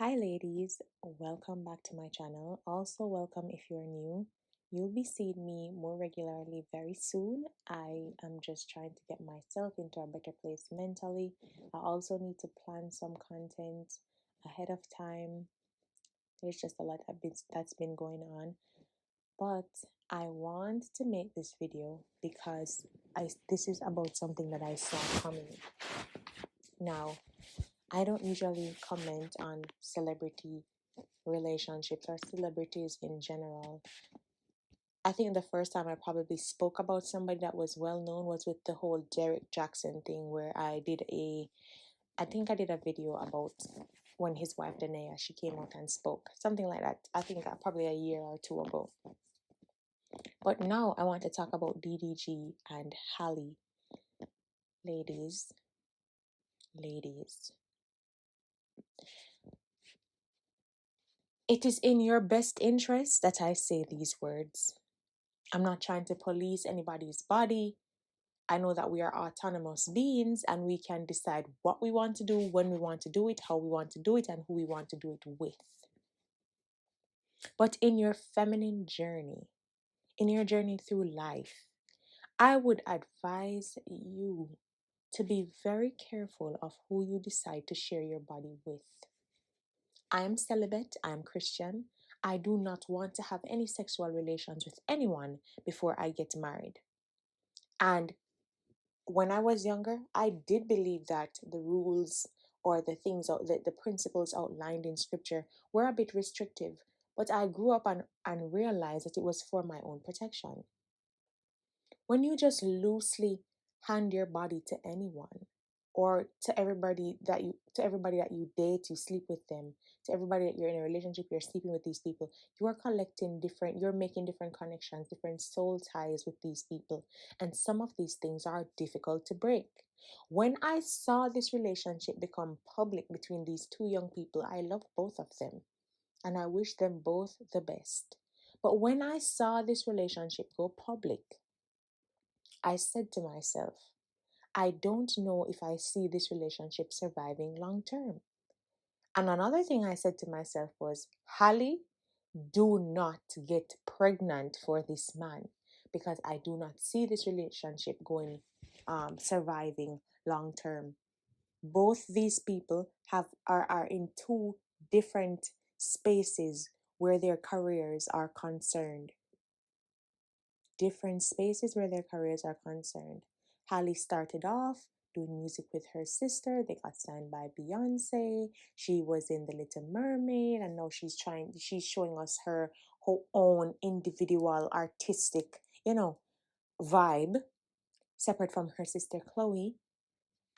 Hi ladies, welcome back to my channel. Also welcome if you're new. You'll be seeing me more regularly very soon. I am just trying to get myself into a better place mentally. I also need to plan some content ahead of time. There's just a lot that's been going on. But I want to make this video because this is about something that I saw coming. Now, I don't usually comment on celebrity relationships or celebrities in general. I think the first time I probably spoke about somebody that was well known was with the whole Derek Jackson thing, where I think I did a video about when his wife Danae, she came out and spoke, something like that. I think probably a year or two ago. But now I want to talk about DDG and Halle. Ladies, it is in your best interest that I say these words. I'm not trying to police anybody's body. I know that we are autonomous beings and we can decide what we want to do, when we want to do it, how we want to do it, and who we want to do it with. But in your feminine journey, in your journey through life, I would advise you to be very careful of who you decide to share your body with. I am celibate, I am Christian. I do not want to have any sexual relations with anyone before I get married. And when I was younger, I did believe that the rules or the things, the principles outlined in scripture were a bit restrictive. But I grew up and realized that it was for my own protection. When you just loosely hand your body to anyone, or to everybody that you date, you sleep with them, to everybody that you're in a relationship, you're sleeping with these people, you're making different connections, different soul ties with these people, and some of these things are difficult to break. When I saw this relationship become public between these two young people, I love both of them and I wish them both the best. But when I saw this relationship go public, I said to myself, I don't know if I see this relationship surviving long term. And another thing I said to myself was, Halle, do not get pregnant for this man, because I do not see this relationship surviving long term. Both these people are in two different spaces where their careers are concerned. Different spaces where their careers are concerned. Halle started off doing music with her sister. They got signed by Beyonce. She was in The Little Mermaid, and now she's showing us her own individual artistic, vibe, separate from her sister Chloe.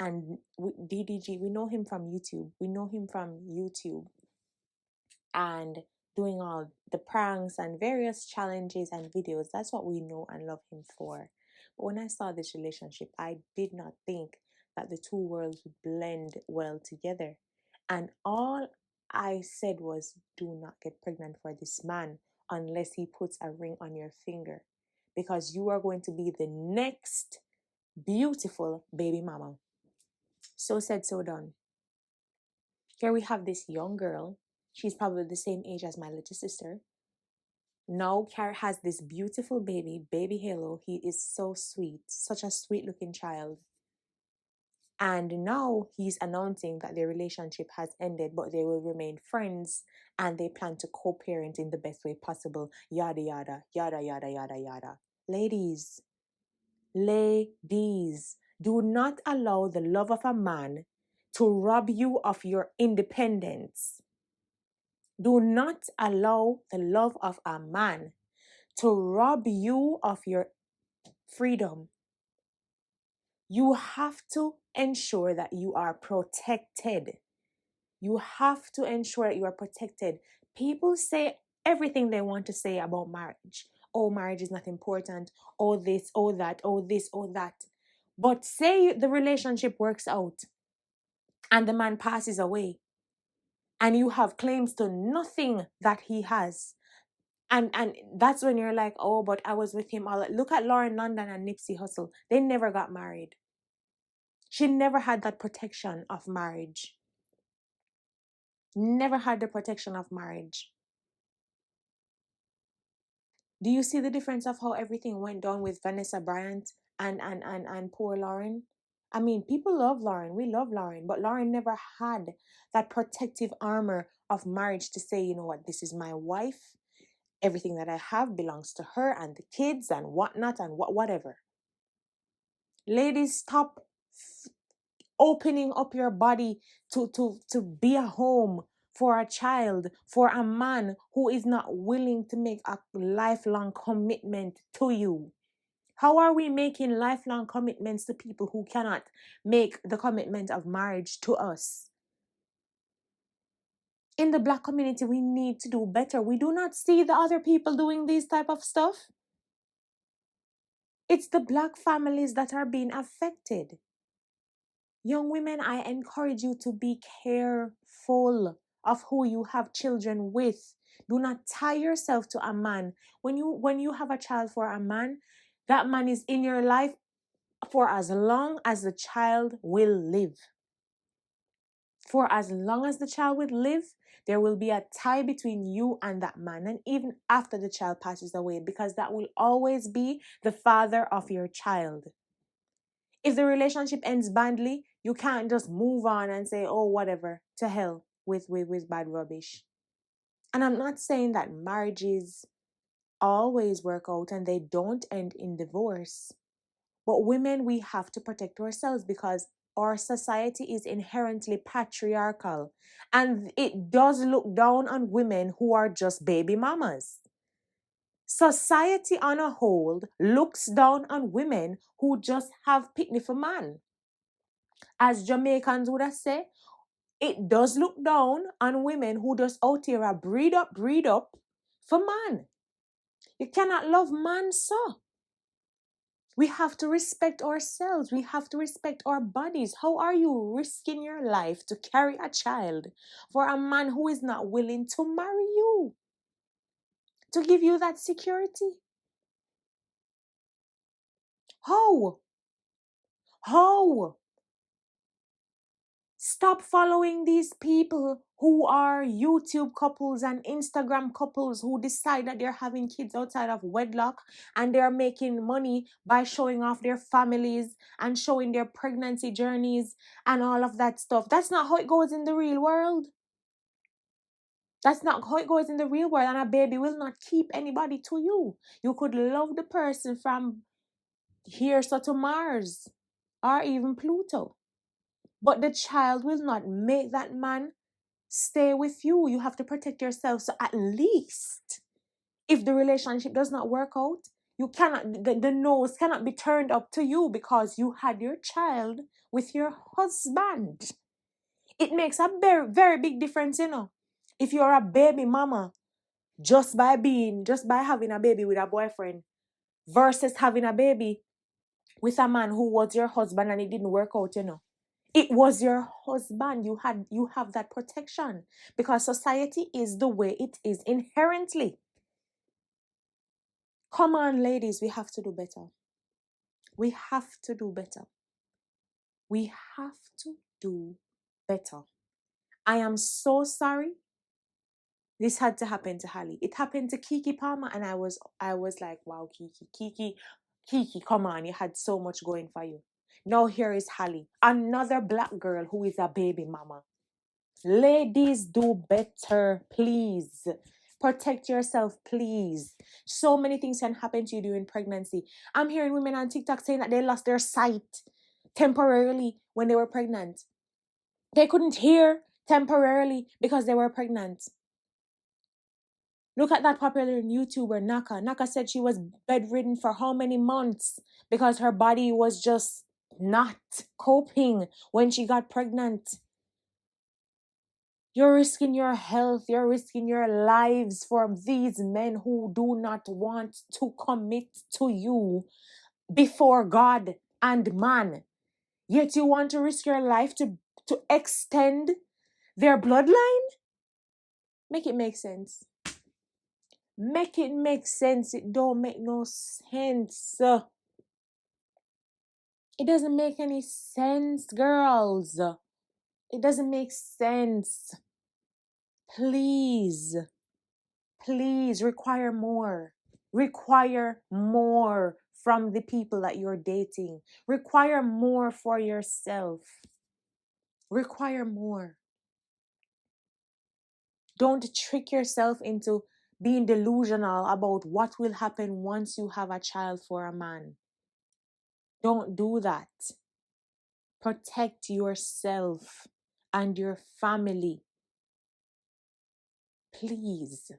And DDG, we know him from YouTube. And doing all the pranks and various challenges and videos. That's what we know and love him for. But when I saw this relationship, I did not think that the two worlds would blend well together. And all I said was, do not get pregnant for this man unless he puts a ring on your finger, because you are going to be the next beautiful baby mama. So said, so done. Here we have this young girl. She's probably the same age as my little sister. Now Carrot has this beautiful baby Halo. He is so sweet, such a sweet looking child. And now he's announcing that their relationship has ended, but they will remain friends and they plan to co-parent in the best way possible. Yada, yada, yada, yada, yada, yada. Ladies, do not allow the love of a man to rob you of your independence. Do not allow the love of a man to rob you of your freedom. You have to ensure that you are protected. You have to ensure that you are protected. People say everything they want to say about marriage. Oh, marriage is not important. Oh, this, oh, that, oh, this, oh, that. But say the relationship works out and the man passes away and you have claims to nothing that he has. And that's when you're like, oh, but I was with him all. Look at Lauren London and Nipsey Hussle. They never got married. She never had that protection of marriage. never had the protection of marriage. Do you see the difference of how everything went down with Vanessa Bryant and poor Lauren? I mean, people love Lauren. We love Lauren, but Lauren never had that protective armor of marriage to say, you know what, this is my wife. Everything that I have belongs to her and the kids and whatnot and whatever. Ladies, stop opening up your body to be a home for a child, for a man who is not willing to make a lifelong commitment to you. How are we making lifelong commitments to people who cannot make the commitment of marriage to us? In the Black community, we need to do better. We do not see the other people doing this type of stuff. It's the Black families that are being affected. Young women, I encourage you to be careful of who you have children with. Do not tie yourself to a man. When you have a child for a man, that man is in your life for as long as the child will live. For as long as the child will live, there will be a tie between you and that man, and even after the child passes away, because that will always be the father of your child. If the relationship ends badly, you can't just move on and say, oh, whatever, to hell with bad rubbish. And I'm not saying that marriages always work out and they don't end in divorce. But women, we have to protect ourselves because our society is inherently patriarchal. And it does look down on women who are just baby mamas. Society on a whole looks down on women who just have pitney for man. As Jamaicans would have said, it does look down on women who just out here are breed up for man. You cannot love man, so. We have to respect ourselves. We have to respect our bodies. How are you risking your life to carry a child for a man who is not willing to marry you? To give you that security? How? How? Stop following these people who are YouTube couples and Instagram couples who decide that they're having kids outside of wedlock and they're making money by showing off their families and showing their pregnancy journeys and all of that stuff. That's not how it goes in the real world. That's not how it goes in the real world, and a baby will not keep anybody to you. You could love the person from here so to Mars or even Pluto. But the child will not make that man stay with you. You have to protect yourself. So at least if the relationship does not work out, you cannot, the nose cannot be turned up to you because you had your child with your husband. It makes a very, very big difference, you know. If you're a baby mama, just by having a baby with a boyfriend versus having a baby with a man who was your husband and it didn't work out, you know. It was your husband. You have that protection because society is the way it is inherently. Come on, ladies, we have to do better. We have to do better. We have to do better. I am so sorry this had to happen to Halle. It happened to Kiki Palmer, and I was like, wow, Kiki, come on, you had so much going for you. Now here is Halle, another black girl who is a baby mama. Ladies, do better, please. Protect yourself, please. So many things can happen to you during pregnancy. I'm hearing women on TikTok saying that they lost their sight temporarily when they were pregnant. They couldn't hear temporarily because they were pregnant. Look at that popular YouTuber, Naka. Naka said she was bedridden for how many months because her body was just not coping when she got pregnant. You're risking your health, you're risking your lives for these men who do not want to commit to you before God and man. Yet you want to risk your life to extend their bloodline? Make it make sense. Make it make sense. It don't make no sense. It doesn't make any sense, girls. It doesn't make sense. Please, please require more. Require more from the people that you're dating. Require more for yourself. Require more. Don't trick yourself into being delusional about what will happen once you have a child for a man. Don't do that. Protect yourself and your family. Please.